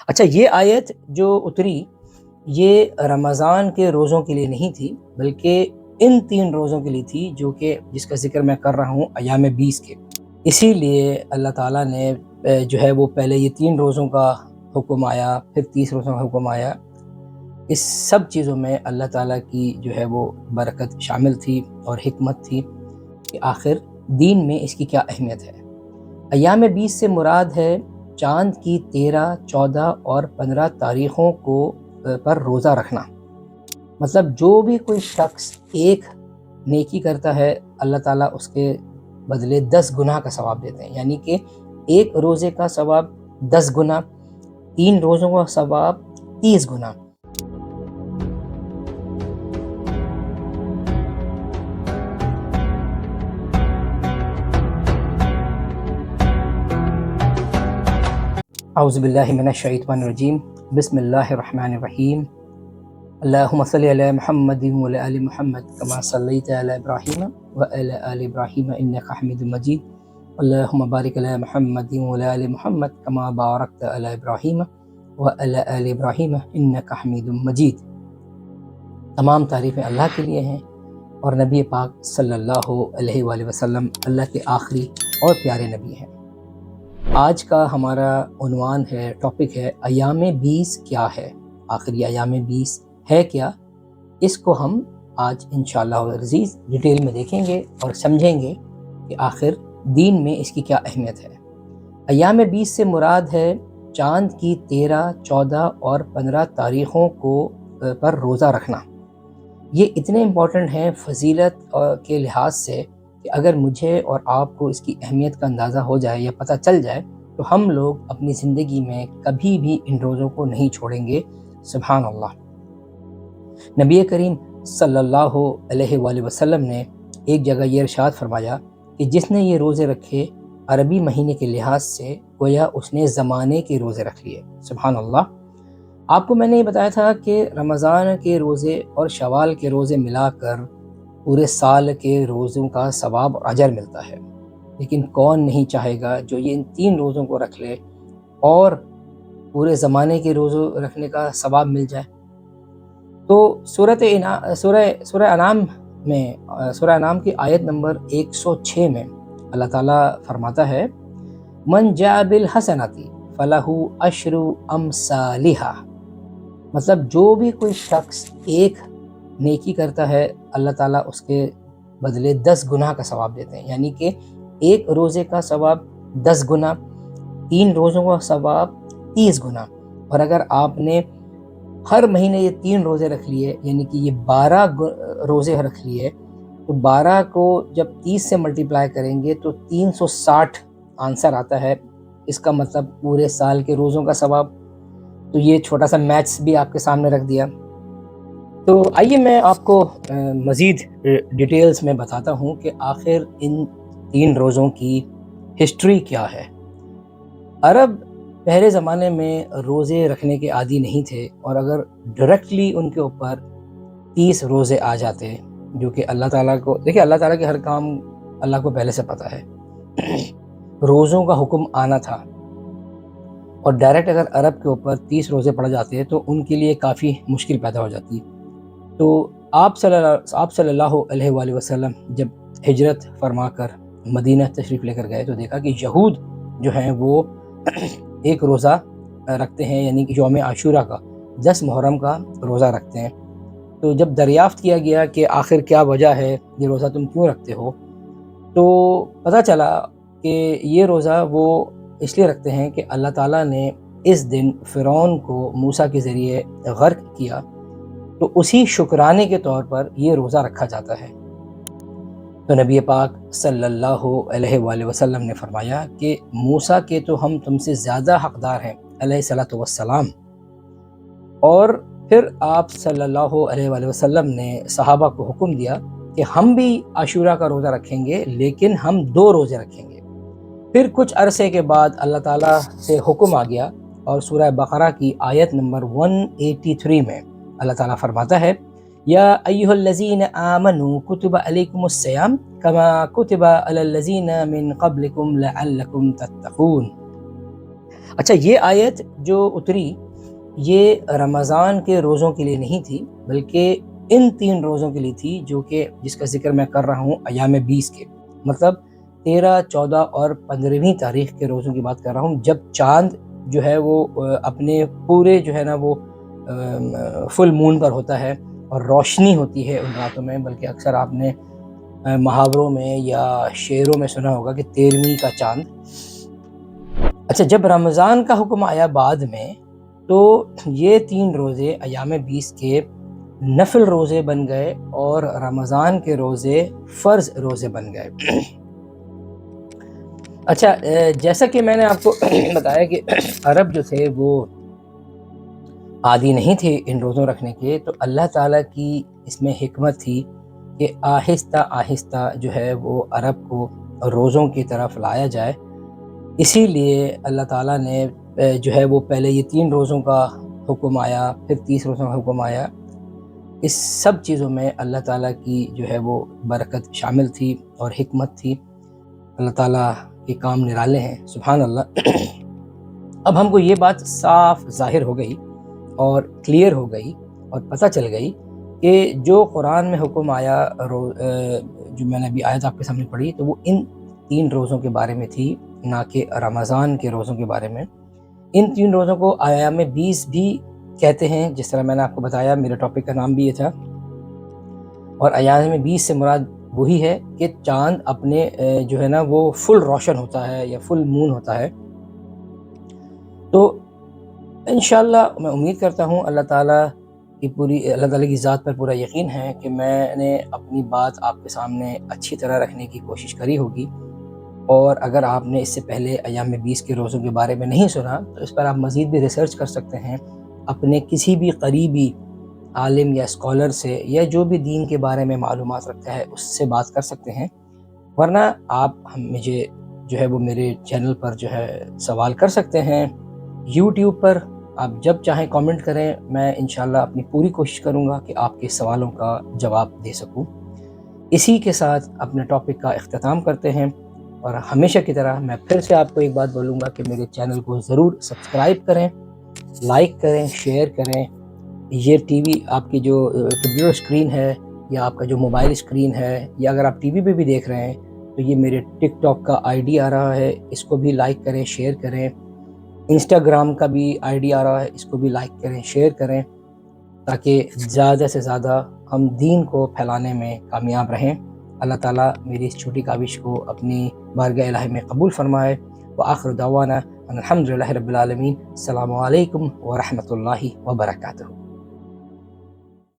اچھا، یہ آیت جو اتری یہ رمضان کے روزوں کے لیے نہیں تھی، بلکہ ان 3 روزوں کے لیے تھی جو کہ جس کا ذکر میں کر رہا ہوں ایام 20 کے۔ اسی لیے اللہ تعالیٰ نے جو ہے وہ پہلے یہ 3 روزوں کا حکم آیا، پھر 30 روزوں کا حکم آیا۔ اس سب چیزوں میں اللہ تعالیٰ کی جو ہے وہ برکت شامل تھی اور حکمت تھی کہ آخر دین میں اس کی کیا اہمیت ہے۔ ایام 20 سے مراد ہے چاند کی 13، 14 اور 15 تاریخوں پر روزہ رکھنا۔ مطلب جو بھی کوئی شخص ایک نیکی کرتا ہے اللہ تعالیٰ اس کے بدلے 10 گناہ کا ثواب دیتے ہیں، یعنی کہ ایک روزے کا ثواب 10 گنا، 3 روزوں کا ثواب 30 گنا۔ اعوذ باللہ من الشیطان الرجیم، بسم اللہ الرحمن الرحیم۔ اللہم صلی علی محمد وعلی آل محمد کما صلیت علی ابراہیم وعلی آل ابراہیم انک حمید مجید۔ اللہم بارک علی محمد وعلی آل محمد کما بارکت علی ابراہیم وعلی آل ابراہیم انک حمید مجید۔ تمام تعریفیں اللہ کے لیے ہیں اور نبی پاک صلی اللہ علیہ وآلہ وسلم اللہ کے آخری اور پیارے نبی ہیں۔ آج کا ہمارا عنوان ہے، ٹاپک ہے ایام 20 کیا ہے؟ آخر یہ ایام 20 ہے کیا؟ اس کو ہم آج انشاءاللہ العزیز ڈیٹیل میں دیکھیں گے اور سمجھیں گے کہ آخر دین میں اس کی کیا اہمیت ہے۔ ایام 20 سے مراد ہے چاند کی 13، 14 اور 15 تاریخوں پر روزہ رکھنا۔ یہ اتنے امپورٹنٹ ہیں فضیلت کے لحاظ سے کہ اگر مجھے اور آپ کو اس کی اہمیت کا اندازہ ہو جائے یا پتہ چل جائے تو ہم لوگ اپنی زندگی میں کبھی بھی ان روزوں کو نہیں چھوڑیں گے۔ سبحان اللہ۔ نبی کریم صلی اللہ علیہ وآلہ وسلم نے ایک جگہ یہ ارشاد فرمایا کہ جس نے یہ روزے رکھے عربی مہینے کے لحاظ سے گویا اس نے زمانے کے روزے رکھ لیے۔ سبحان اللہ۔ آپ کو میں نے یہ بتایا تھا کہ رمضان کے روزے اور شوال کے روزے ملا کر پورے سال کے روزوں کا ثواب اور اجر ملتا ہے، لیکن کون نہیں چاہے گا جو یہ ان 3 روزوں کو رکھ لے اور پورے زمانے کے روزوں رکھنے کا ثواب مل جائے۔ تو سورہ انعام میں سورہ انعام کی آیت نمبر 106 میں اللہ تعالیٰ فرماتا ہے من جاء بالحسنۃ فلہ عشر امثالھا۔ مطلب جو بھی کوئی شخص ایک نیکی کرتا ہے اللہ تعالیٰ اس کے بدلے 10 گناہ کا ثواب دیتے ہیں، یعنی کہ ایک روزے کا ثواب 10 گنا، 3 روزوں کا ثواب 30 گنا۔ اور اگر آپ نے ہر مہینے یہ 3 روزے رکھ لیے، یعنی کہ یہ 12 روزے رکھ لیے، تو 12 کو جب 30 سے ملٹیپلائی کریں گے تو 360 آنسر آتا ہے۔ اس کا مطلب پورے سال کے روزوں کا ثواب۔ تو یہ چھوٹا سا میتھس بھی آپ کے سامنے رکھ دیا۔ تو آئیے میں آپ کو مزید ڈیٹیلز میں بتاتا ہوں کہ آخر ان 3 روزوں کی ہسٹری کیا ہے۔ عرب پہلے زمانے میں روزے رکھنے کے عادی نہیں تھے، اور اگر ڈائریکٹلی ان کے اوپر 30 روزے آ جاتے جو کہ اللہ تعالیٰ کو، دیکھیں اللہ تعالیٰ کے ہر کام اللہ کو پہلے سے پتہ ہے۔ روزوں کا حکم آنا تھا، اور ڈائریکٹ اگر عرب کے اوپر 30 روزے پڑ جاتے تو ان کے لیے کافی مشکل پیدا ہو جاتی۔ تو آپ صلی اللہ علیہ وآلہ وسلم جب ہجرت فرما کر مدینہ تشریف لے کر گئے تو دیکھا کہ یہود جو ہیں وہ ایک روزہ رکھتے ہیں، یعنی کہ یوم عاشورہ کا، 10 محرم کا روزہ رکھتے ہیں۔ تو جب دریافت کیا گیا کہ آخر کیا وجہ ہے یہ روزہ تم کیوں رکھتے ہو، تو پتہ چلا کہ یہ روزہ وہ اس لیے رکھتے ہیں کہ اللہ تعالیٰ نے اس دن فرعون کو موسیٰ کے ذریعے غرق کیا، تو اسی شکرانے کے طور پر یہ روزہ رکھا جاتا ہے۔ تو نبی پاک صلی اللہ علیہ وآلہ وسلم نے فرمایا کہ موسیٰ کے تو ہم تم سے زیادہ حقدار ہیں علیہ الصلاۃ والسلام۔ اور پھر آپ صلی اللہ علیہ وآلہ وسلم نے صحابہ کو حکم دیا کہ ہم بھی عاشورہ کا روزہ رکھیں گے، لیکن ہم 2 روزے رکھیں گے۔ پھر کچھ عرصے کے بعد اللہ تعالیٰ سے حکم آ گیا، اور سورہ بقرہ کی آیت نمبر 183 میں اللہ تعالیٰ فرماتا ہے یا ایھا الذین آمنوا کتب علیکم الصیام کما کتب علی الذین من قبلکم لعلکم تتقون۔ اچھا، یہ آیت جو اتری یہ رمضان کے روزوں کے لیے نہیں تھی، بلکہ ان 3 روزوں کے لیے تھی جو کہ جس کا ذکر میں کر رہا ہوں ایام 20 کے، مطلب 13، 14 اور 15ویں تاریخ کے روزوں کی بات کر رہا ہوں، جب چاند جو ہے وہ اپنے پورے جو ہے نا وہ فل مون پر ہوتا ہے اور روشنی ہوتی ہے ان راتوں میں، بلکہ اکثر آپ نے محاوروں میں یا شعروں میں سنا ہوگا کہ 13ویں کا چاند۔ اچھا، جب رمضان کا حکم آیا بعد میں تو یہ 3 روزے ایام 20 کے نفل روزے بن گئے اور رمضان کے روزے فرض روزے بن گئے۔ اچھا، جیسا کہ میں نے آپ کو بتایا کہ عرب جو تھے وہ عادی نہیں تھے ان روزوں رکھنے کے، تو اللہ تعالیٰ کی اس میں حکمت تھی کہ آہستہ آہستہ جو ہے وہ عرب کو روزوں کی طرف لایا جائے۔ اسی لیے اللہ تعالیٰ نے جو ہے وہ پہلے یہ 3 روزوں کا حکم آیا، پھر 30 روزوں کا حکم آیا۔ اس سب چیزوں میں اللہ تعالیٰ کی جو ہے وہ برکت شامل تھی اور حکمت تھی۔ اللہ تعالیٰ کے کام نرالے ہیں، سبحان اللہ۔ اب ہم کو یہ بات صاف ظاہر ہو گئی اور کلیئر ہو گئی اور پتہ چل گئی کہ جو قرآن میں حکم آیا، جو میں نے ابھی آیت آپ کے سامنے پڑھی، تو وہ ان 3 روزوں کے بارے میں تھی، نہ کہ رمضان کے روزوں کے بارے میں۔ ان 3 روزوں کو ایام 20 بھی کہتے ہیں، جس طرح میں نے آپ کو بتایا میرے ٹاپک کا نام بھی یہ تھا، اور ایام 20 سے مراد وہی ہے کہ چاند اپنے جو ہے نا وہ فل روشن ہوتا ہے یا فل مون ہوتا ہے۔ تو انشاءاللہ میں امید کرتا ہوں اللہ تعالیٰ کی ذات پر پورا یقین ہے کہ میں نے اپنی بات آپ کے سامنے اچھی طرح رکھنے کی کوشش کری ہوگی، اور اگر آپ نے اس سے پہلے ایام 20 کے روزوں کے بارے میں نہیں سنا تو اس پر آپ مزید بھی ریسرچ کر سکتے ہیں، اپنے کسی بھی قریبی عالم یا اسکالر سے، یا جو بھی دین کے بارے میں معلومات رکھتا ہے اس سے بات کر سکتے ہیں، ورنہ آپ مجھے جو ہے وہ میرے چینل پر جو ہے سوال کر سکتے ہیں، یوٹیوب پر آپ جب چاہیں کامنٹ کریں، میں انشاءاللہ اپنی پوری کوشش کروں گا کہ آپ کے سوالوں کا جواب دے سکوں۔ اسی کے ساتھ اپنے ٹاپک کا اختتام کرتے ہیں، اور ہمیشہ کی طرح میں پھر سے آپ کو ایک بات بولوں گا کہ میرے چینل کو ضرور سبسکرائب کریں، لائک کریں، شیئر کریں۔ یہ ٹی وی آپ کی جو کمپیوٹر اسکرین ہے یا آپ کا جو موبائل اسکرین ہے، یا اگر آپ ٹی وی پہ بھی دیکھ رہے ہیں تو یہ میرے ٹک ٹاک کا آئی ڈی آ رہا ہے، اس کو بھی لائک کریں، شیئر کریں۔ انسٹاگرام کا بھی آئی ڈی آ رہا ہے، اس کو بھی لائک کریں، شیئر کریں، تاکہ زیادہ سے زیادہ ہم دین کو پھیلانے میں کامیاب رہیں۔ اللہ تعالیٰ میری اس چھوٹی کاوش کو اپنی بارگاہ الہی میں قبول فرمائے۔ وآخر دعوانا الحمدللہ رب العالمین۔ السلام علیکم ورحمۃ اللہ وبرکاتہ۔